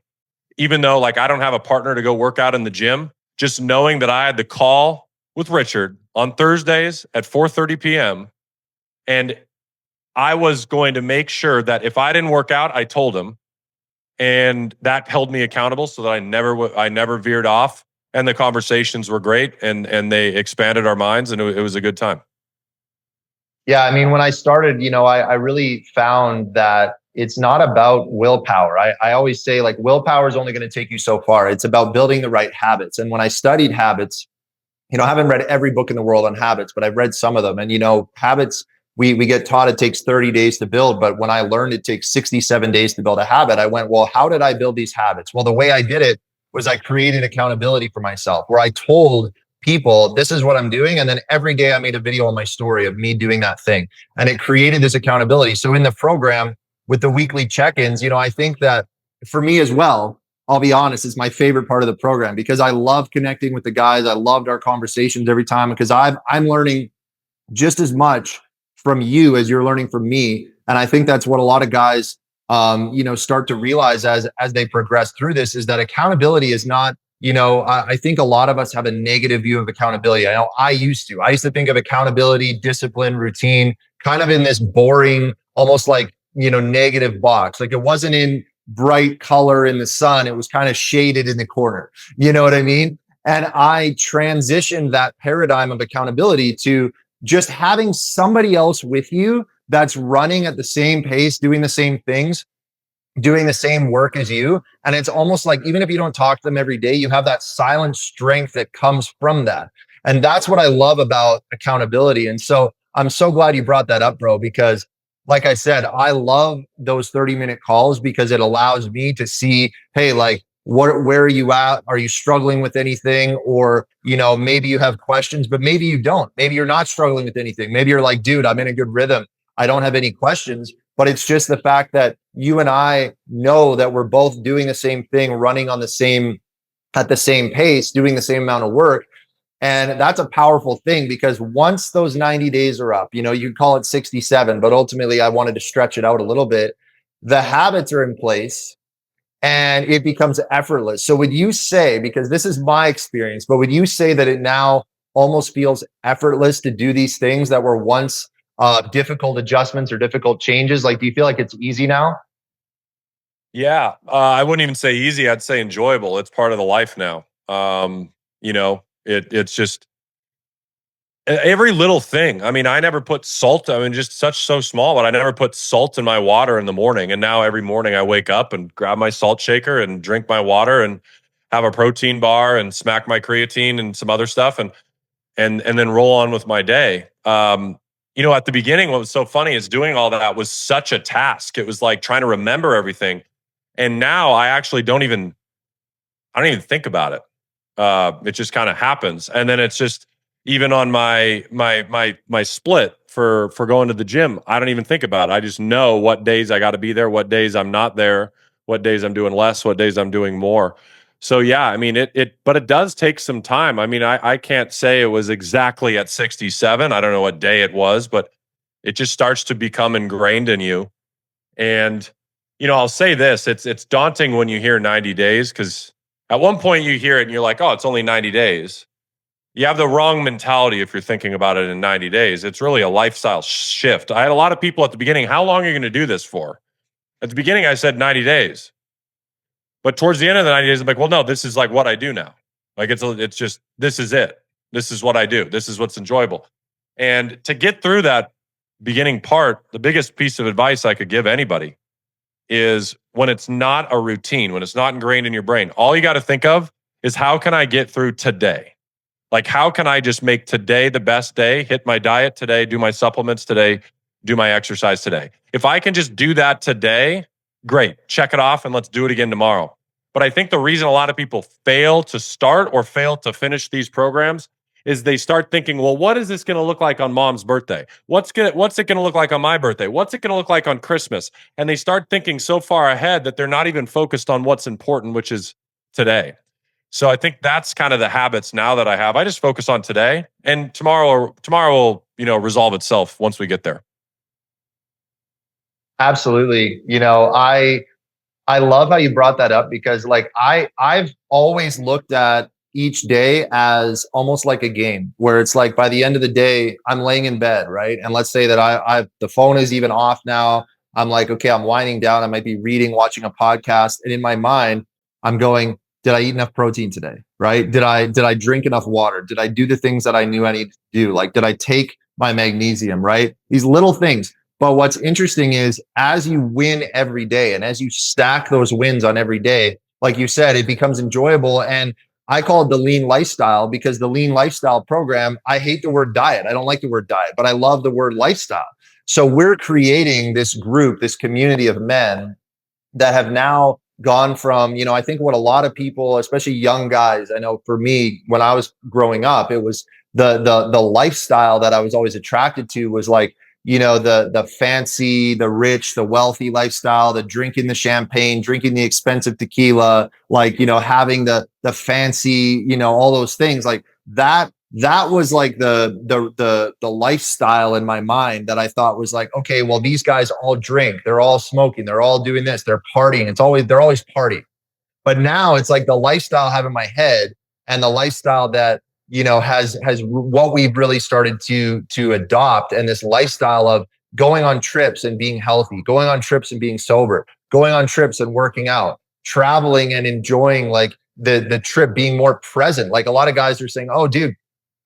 [SPEAKER 1] Even though like I don't have a partner to go work out in the gym, just knowing that I had the call with Richard on Thursdays at 4:30 p.m. and I was going to make sure that if I didn't work out, I told him, and that held me accountable so that I never veered off. And the conversations were great, and they expanded our minds, and it was a good time.
[SPEAKER 2] Yeah, I mean, when I started, I really found that it's not about willpower. I always say, like, willpower is only going to take you so far. It's about building the right habits. And when I studied habits, I haven't read every book in the world on habits, but I've read some of them. And, habits, we get taught it takes 30 days to build. But when I learned it takes 67 days to build a habit, I went, well, how did I build these habits? Well, the way I did it was I created accountability for myself, where I told people, this is what I'm doing. And then every day I made a video on my story of me doing that thing. And it created this accountability. So in the program with the weekly check-ins, I think that for me as well, I'll be honest, it's my favorite part of the program because I love connecting with the guys. I loved our conversations every time because I'm learning just as much from you as you're learning from me. And I think that's what a lot of guys, start to realize as they progress through this, is that accountability is not, I think a lot of us have a negative view of accountability. I know I used to think of accountability, discipline, routine, kind of in this boring, almost like, negative box. Like it wasn't in bright color in the sun. It was kind of shaded in the corner. You know what I mean? And I transitioned that paradigm of accountability to just having somebody else with you that's running at the same pace, doing the same things, doing the same work as you. And it's almost like, even if you don't talk to them every day, you have that silent strength that comes from that. And that's what I love about accountability. And so I'm so glad you brought that up, bro, because like I said, I love those 30-minute calls because it allows me to see, hey, like, where are you at? Are you struggling with anything? Or, maybe you have questions, but maybe you don't. Maybe you're not struggling with anything. Maybe you're like, dude, I'm in a good rhythm. I don't have any questions. But it's just the fact that you and I know that we're both doing the same thing, running on the same at the same pace, doing the same amount of work. And that's a powerful thing because once those 90 days are up, you call it 67, but ultimately I wanted to stretch it out a little bit. The habits are in place and it becomes effortless. So would you say, because this is my experience, but would you say that it now almost feels effortless to do these things that were once difficult adjustments or difficult changes? Like, do you feel like it's easy now?
[SPEAKER 1] Yeah, I wouldn't even say easy. I'd say enjoyable. It's part of the life now. It's just every little thing. I mean, I never put salt. I mean, just so small, but I never put salt in my water in the morning. And now every morning I wake up and grab my salt shaker and drink my water and have a protein bar and smack my creatine and some other stuff and then roll on with my day. At the beginning, what was so funny is doing all that was such a task. It was like trying to remember everything. And now I don't even think about it. It just kind of happens. And then it's just even on my split for going to the gym, I don't even think about it. I just know what days I got to be there, what days I'm not there, what days I'm doing less, what days I'm doing more. So yeah, I mean but it does take some time. I mean, I can't say it was exactly at 67. I don't know what day it was, but it just starts to become ingrained in you. And I'll say this, it's daunting when you hear 90 days because at one point you hear it and you're like, oh, it's only 90 days. You have the wrong mentality if you're thinking about it in 90 days. It's really a lifestyle shift. I had a lot of people at the beginning, how long are you going to do this for? At the beginning, I said 90 days. But towards the end of the 90 days, I'm like, well, no, this is like what I do now. Like it's just, this is it. This is what I do. This is what's enjoyable. And to get through that beginning part, the biggest piece of advice I could give anybody is when it's not a routine, when it's not ingrained in your brain, all you got to think of is how can I get through today? Like, how can I just make today the best day, hit my diet today, do my supplements today, do my exercise today? If I can just do that today, great, check it off and let's do it again tomorrow. But I think the reason a lot of people fail to start or fail to finish these programs is they start thinking, well, what is this going to look like on mom's birthday? What's it going to look like on my birthday? What's it going to look like on Christmas? And they start thinking so far ahead that they're not even focused on what's important, which is today. So I think that's kind of the habits now that I have. I just focus on today, and tomorrow will, resolve itself once we get there.
[SPEAKER 2] Absolutely. I love how you brought that up because like I've always looked at each day as almost like a game where it's like by the end of the day, I'm laying in bed, right? And let's say that I the phone is even off now. I'm like, okay, I'm winding down. I might be reading, watching a podcast. And in my mind, I'm going, did I eat enough protein today? Right? Did I drink enough water? Did I do the things that I knew I needed to do? Like, did I take my magnesium? Right? These little things. But what's interesting is as you win every day and as you stack those wins on every day, like you said, it becomes enjoyable. And I call it the lean lifestyle because the lean lifestyle program, I hate the word diet. I don't like the word diet, but I love the word lifestyle. So we're creating this group, this community of men that have now gone from, I think what a lot of people, especially young guys, I know for me, when I was growing up, it was the lifestyle that I was always attracted to was like, the fancy, the rich, the wealthy lifestyle, the drinking the champagne, drinking the expensive tequila, like, having the fancy, all those things like that was like the lifestyle in my mind that I thought was like, okay, well, these guys all drink, they're all smoking, they're all doing this, they're partying. They're always partying. But now it's like the lifestyle I have in my head and the lifestyle that, has what we've really started to adopt, and this lifestyle of going on trips and being healthy, going on trips and being sober, going on trips and working out, traveling and enjoying like the trip, being more present. Like a lot of guys are saying, oh, dude,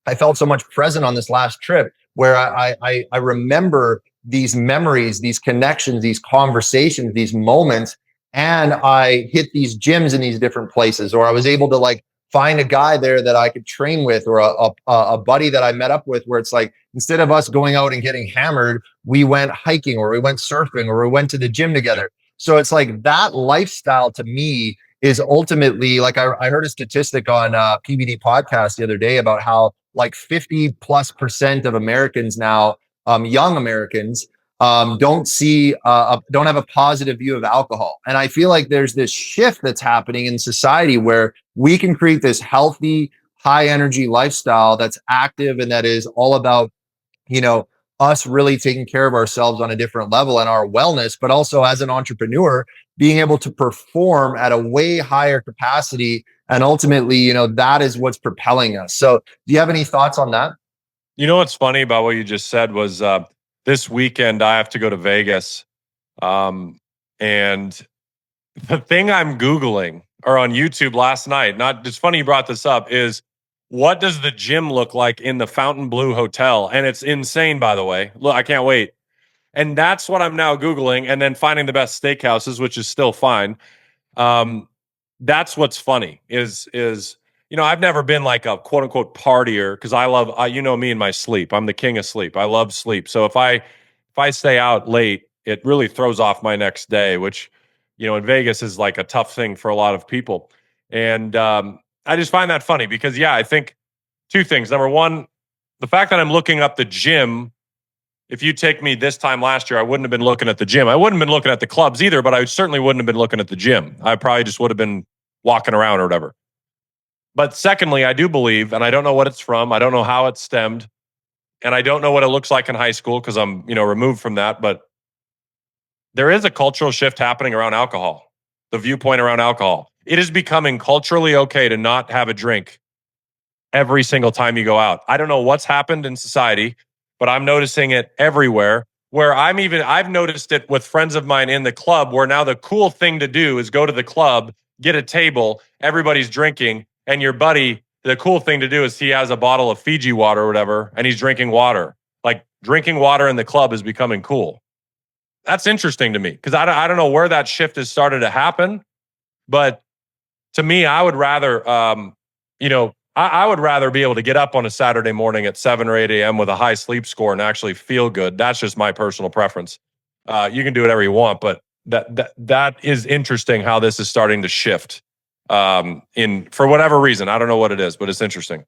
[SPEAKER 2] I felt so much present on this last trip where I remember these memories, these connections, these conversations, these moments, and I hit these gyms in these different places, or I was able to like find a guy there that I could train with, or a buddy that I met up with, where it's like, instead of us going out and getting hammered, we went hiking or we went surfing or we went to the gym together. So it's like that lifestyle to me is ultimately like, I heard a statistic on PBD podcast the other day about how like 50+% of Americans now, young Americans, don't have a positive view of alcohol. And I feel like there's this shift that's happening in society where we can create this healthy, high energy lifestyle that's active and that is all about, you know, us really taking care of ourselves on a different level and our wellness, but also as an entrepreneur, being able to perform at a way higher capacity. And ultimately, you know, that is what's propelling us. So do you have any thoughts on that?
[SPEAKER 1] You know what's funny about what you just said was this weekend I have to go to Vegas. And the thing I'm Googling or on YouTube last night, not it's funny you brought this up, is what does the gym look like in the Fontainebleau Hotel? And it's insane, by the way. Look, I can't wait. And that's what I'm now Googling, and then finding the best steakhouses, which is still fine. Um, that's what's funny is you know, I've never been like a quote unquote partier because you know me and my sleep. I'm the king of sleep. I love sleep. So if I stay out late, it really throws off my next day, which, you know, in Vegas is like a tough thing for a lot of people. And I just find that funny because, yeah, I think two things. Number one, the fact that I'm looking up the gym. If you take me this time last year, I wouldn't have been looking at the gym. I wouldn't have been looking at the clubs either, but I certainly wouldn't have been looking at the gym. I probably just would have been walking around or whatever. But secondly, I do believe, and I don't know what it's from, I don't know how it stemmed, and I don't know what it looks like in high school because I'm, you know, removed from that, but there is a cultural shift happening around alcohol, the viewpoint around alcohol. It is becoming culturally okay to not have a drink every single time you go out. I don't know what's happened in society, but I'm noticing it everywhere. Where I've noticed it with friends of mine in the club, where now the cool thing to do is go to the club, get a table, everybody's drinking, and your buddy, the cool thing to do is he has a bottle of Fiji water or whatever, and he's drinking water. Like drinking water in the club is becoming cool. That's interesting to me because I don't know where that shift has started to happen, but to me, I would rather, you know, I would rather be able to get up on a Saturday morning at 7 or 8 a.m. with a high sleep score and actually feel good. That's just my personal preference. You can do whatever you want, but that is interesting how this is starting to shift in for whatever reason. I don't know what it is, but it's interesting.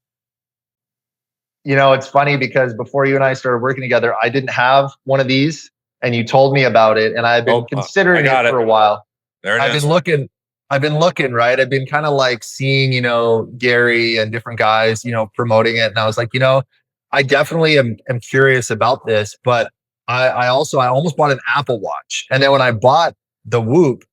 [SPEAKER 2] You know, it's funny because before you and I started working together, I didn't have one of these, and you told me about it, and I've been considering it for a while.
[SPEAKER 1] There it
[SPEAKER 2] I've
[SPEAKER 1] is.
[SPEAKER 2] been looking. I've been looking, right? I've been kind of like seeing, you know, Gary and different guys, you know, promoting it. And I was like, you know, I definitely am curious about this, but I almost bought an Apple Watch. And then when I bought the Whoop,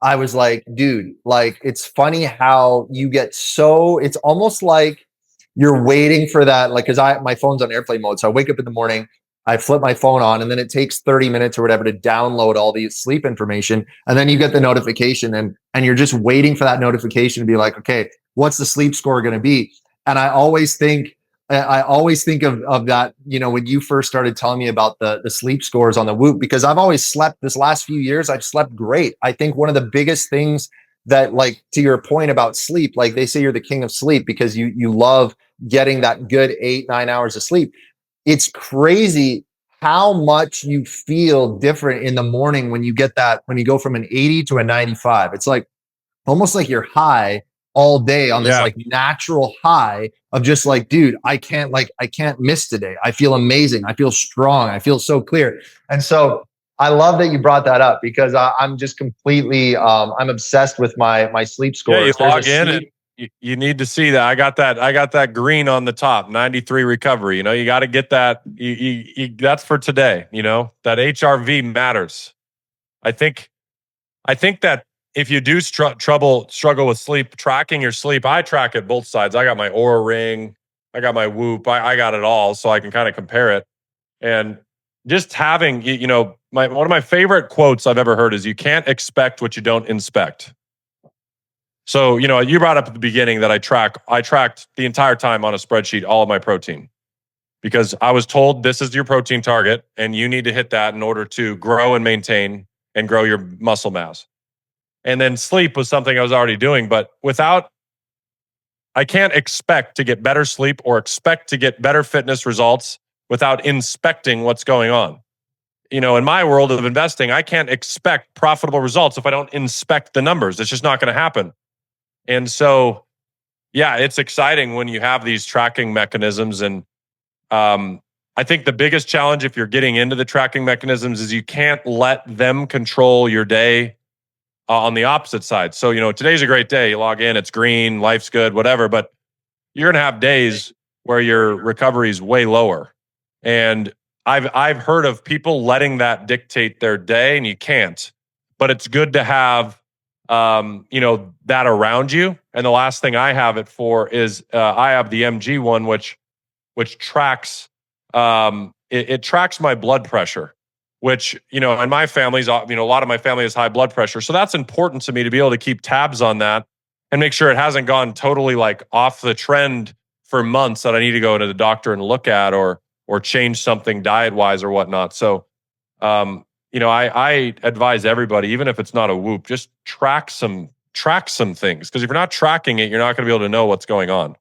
[SPEAKER 2] I was like, dude, like it's funny how you get so it's almost like you're waiting for that, like, because my phone's on airplane mode. So I wake up in the morning, I flip my phone on, and then it takes 30 minutes or whatever to download all the sleep information. And then you get the notification, and you're just waiting for that notification to be like, okay, what's the sleep score going to be? And I always think of that, you know, when you first started telling me about the sleep scores on the Whoop, because I've always slept this last few years, I've slept great. I think one of the biggest things that, like, to your point about sleep, like they say you're the king of sleep because you love getting that good 8-9 hours of sleep. It's crazy how much you feel different in the morning when you get that, when you go from an 80 to a 95. It's like almost like you're high all day on this like natural high of just like, dude, I can't miss today. I feel amazing. I feel strong. I feel so clear. And so I love that you brought that up because I'm just completely, I'm obsessed with my sleep scores.
[SPEAKER 1] Yeah, you log in and you need to see that. I got that green on the top, 93 recovery. You know, you got to get that. That's for today. You know, that HRV matters. I think that if you do struggle with sleep, tracking your sleep, I track it both sides. I got my Aura Ring, I got my Whoop, I got it all, so I can kind of compare it. And just having, you know, one of my favorite quotes I've ever heard is, "You can't expect what you don't inspect." So, you know, you brought up at the beginning that I tracked the entire time on a spreadsheet all of my protein because I was told this is your protein target and you need to hit that in order to grow and maintain and grow your muscle mass. And then sleep was something I was already doing, but without I can't expect to get better sleep or expect to get better fitness results without inspecting what's going on. In my world of investing, I can't expect profitable results if I don't inspect the numbers. It's just not going to happen. And so, yeah, it's exciting when you have these tracking mechanisms. And I think the biggest challenge if you're getting into the tracking mechanisms is you can't let them control your day on the opposite side. So, today's a great day. You log in, it's green, life's good, whatever. But you're going to have days where your recovery is way lower. And I've heard of people letting that dictate their day, and you can't. But it's good to have that around you. And the last thing I have it for is I have the MG one, which tracks it tracks my blood pressure. Which in my family's a lot of my family has high blood pressure, so that's important to me to be able to keep tabs on that and make sure it hasn't gone totally like off the trend for months that I need to go to the doctor and look at or change something diet wise or whatnot. So, I advise everybody, even if it's not a Whoop, just track some things, because if you're not tracking it, you're not going to be able to know what's going on.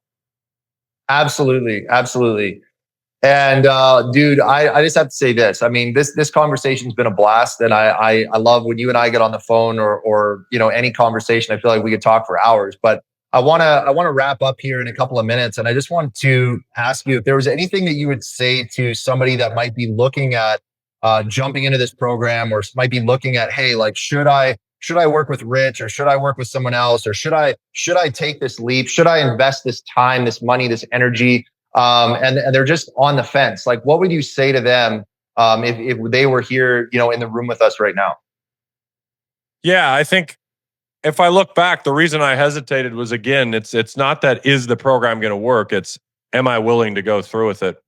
[SPEAKER 2] Absolutely, absolutely. And dude, I just have to say this. I mean, this conversation's been a blast, and I love when you and I get on the phone or any conversation. I feel like we could talk for hours, but I wanna wrap up here in a couple of minutes, and I just want to ask you if there was anything that you would say to somebody that might be looking at jumping into this program, or might be looking at, hey, like should I work with Rich, or should I work with someone else, or should I take this leap? Should I invest this time, this money, this energy? And they're just on the fence. Like, what would you say to them if they were here, in the room with us right now?
[SPEAKER 1] Yeah, I think if I look back, the reason I hesitated was, again, it's not that is the program going to work. It's, am I willing to go through with it?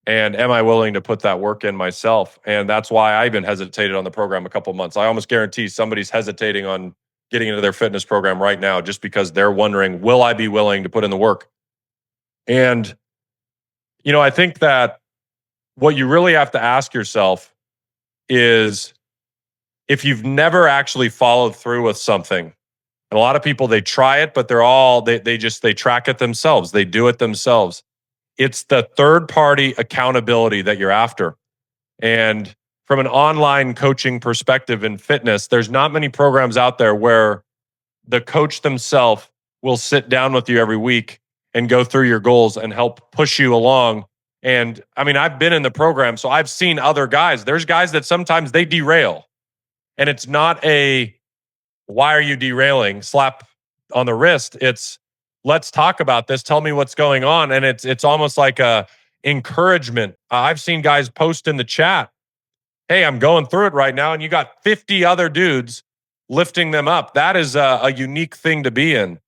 [SPEAKER 1] And am I willing to put that work in myself? And that's why I even hesitated on the program a couple months. I almost guarantee somebody's hesitating on getting into their fitness program right now just because they're wondering, will I be willing to put in the work? And, I think that what you really have to ask yourself is, if you've never actually followed through with something, and a lot of people, they try it, but they track it themselves. They do it themselves. It's the third party accountability that you're after. And from an online coaching perspective in fitness, there's not many programs out there where the coach themselves will sit down with you every week and go through your goals and help push you along. And I mean, I've been in the program, so I've seen other guys. There's guys that sometimes they derail. And it's not a, why are you derailing? Slap on the wrist. It's, let's talk about this. Tell me what's going on. And it's almost like a encouragement. I've seen guys post in the chat, hey, I'm going through it right now. And you got 50 other dudes lifting them up. That is a unique thing to be in.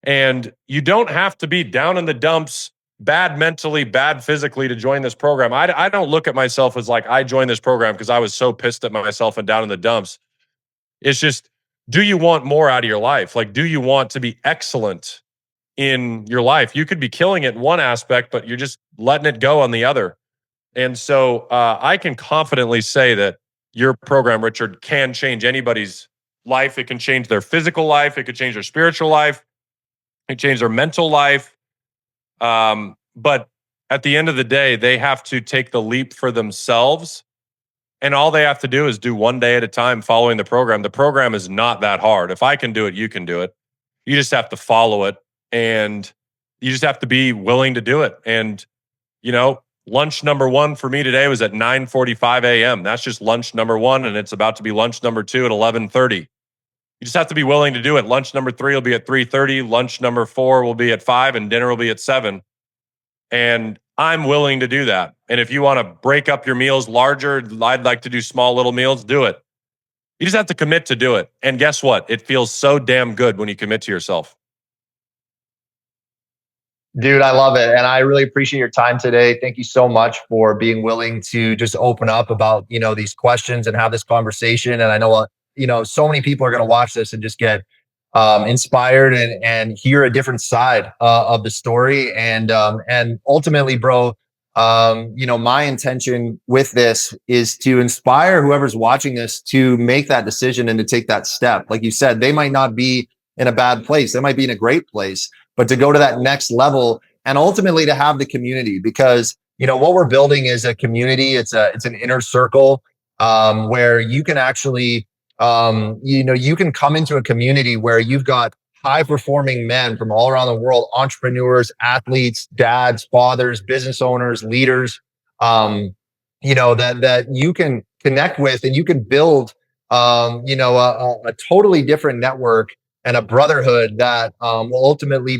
[SPEAKER 1] And you don't have to be down in the dumps, bad mentally, bad physically to join this program. I don't look at myself as like, I joined this program because I was so pissed at myself and down in the dumps. It's just, do you want more out of your life? Like, do you want to be excellent in your life? You could be killing it in one aspect, but you're just letting it go on the other. And so I can confidently say that your program, Richard, can change anybody's life. It can change their physical life. It could change their spiritual life. It can change their mental life. But at the end of the day, they have to take the leap for themselves. And all they have to do is do one day at a time following the program. The program is not that hard. If I can do it, you can do it. You just have to follow it, and you just have to be willing to do it. And, lunch number one for me today was at 9:45 a.m. That's just lunch number one, and it's about to be lunch number two at 11:30. You just have to be willing to do it. Lunch number three will be at 3:30. Lunch number four will be at 5, and dinner will be at 7. And I'm willing to do that. And if you want to break up your meals larger, I'd like to do small little meals, do it. You just have to commit to do it. And guess what? It feels so damn good when you commit to yourself.
[SPEAKER 2] Dude, I love it. And I really appreciate your time today. Thank you so much for being willing to just open up about, these questions and have this conversation. And I know, so many people are going to watch this and just get inspired and hear a different side of the story. And ultimately, bro, my intention with this is to inspire whoever's watching this to make that decision and to take that step. Like you said, they might not be in a bad place. They might be in a great place, but to go to that next level and ultimately to have the community, because what we're building is a community. It's an inner circle where you can actually you can come into a community where you've got high performing men from all around the world, entrepreneurs, athletes, dads, fathers, business owners, leaders, that you can connect with, and you can build, a totally different network and a brotherhood that will ultimately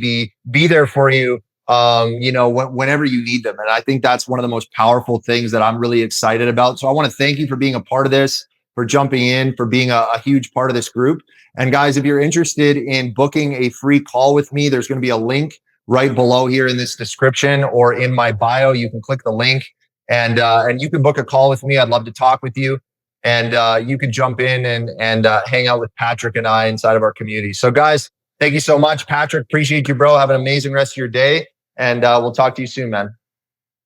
[SPEAKER 2] be there for you, whenever you need them. And I think that's one of the most powerful things that I'm really excited about. So I want to thank you for being a part of this, for jumping in, for being a huge part of this group. And guys, if you're interested in booking a free call with me, there's going to be a link right below here in this description or in my bio. You can click the link and you can book a call with me. I'd love to talk with you. And you can jump in and hang out with Patrick and I inside of our community. So guys, thank you so much. Patrick, appreciate you, bro. Have an amazing rest of your day. And we'll talk to you soon, man.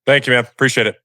[SPEAKER 1] Thank you, man. Appreciate it.